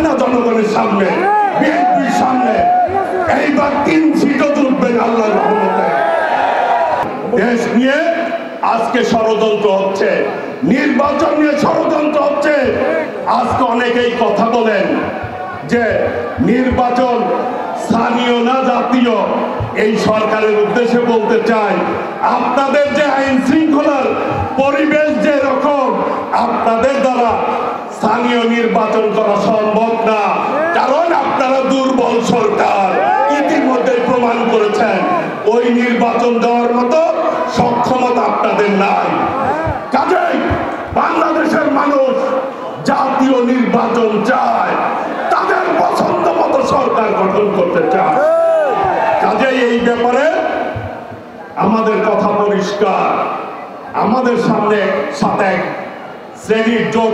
না জনগণের সামনে, বিএনপির সামনে। এইবার 3 সিটও জিতবেন আল্লাহর রহমতে। দেশ নিয়ে আজকে ষড়যন্ত্র হচ্ছে, নির্বাচন নিয়ে ষড়যন্ত্র হচ্ছে। আজকে অনেকেই কথা বলেন যে নির্বাচন স্থানীয় না জাতীয়। এই সরকারের উদ্দেশ্যে বলতে চাই, আপনাদের যে আইন শৃঙ্খলার পরিবেশ যে রকম, আপনাদের দ্বারা স্থানীয় নির্বাচন করা সম্ভব না, কারণ আপনারা দুর্বল সরকার, ইতিমধ্যে প্রমাণ করেছেন। ওই নির্বাচন দেওয়ার মতো সক্ষমতা আপনাদের নাই। কাজেই বাংলাদেশের মানুষ জাতীয় নির্বাচন চায়, তাদের পছন্দ মতো সরকার গঠন করতে চায়। কাজেই এই ব্যাপারে আমাদের কথা পরিষ্কার। আমাদের সামনে সাথে শ্রেণীর যোগ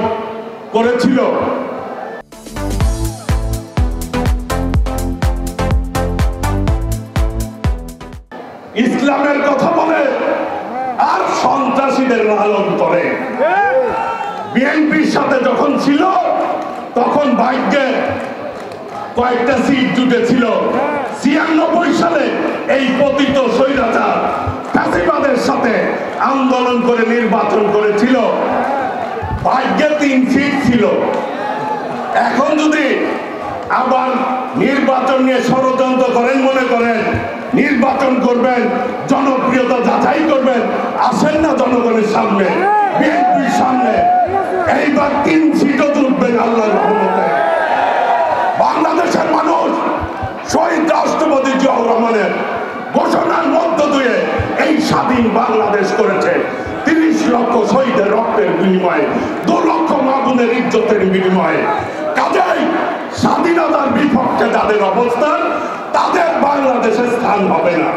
করেছিল, ইসলামের কথা বলে আর সন্ত্রাসীদের লালন করে। বিএনপির সাথে যখন ছিল তখন ভাগ্যে কয়েকটা সিট জুটেছিল। 96 সালে এই পতিত স্বৈরাচার ফ্যাসিবাদের সাথে আন্দোলন করে নির্বাচন করেছিল, ভাগ্যে 3 সিট ছিল। এখন যদি আবার নির্বাচন নিয়ে ষড়যন্ত্র করেন, মনে করেন নির্বাচন করবেন, জনপ্রিয়তা যাচাই করবেন, আসেন না জনগণের সামনে, বিএনপির সামনে। এইবার 3 সিটও জিতবেন আল্লাহর রহমতে। বাংলাদেশের মানুষ শহীদ রাষ্ট্রপতি জিয়াউর রহমানের ঘোষণার মধ্য দিয়ে এই স্বাধীন বাংলাদেশ করেছে। 30 লক্ষ শহীদের রক্তের বিনিময়ে, 2 লক্ষ মা-বোনের ইজ্জতের বিনিময়ে। কাজেই স্বাধীনতার বিপক্ষে যাদের অবস্থান, তাদের বাংলাদেশের স্থান হবে না।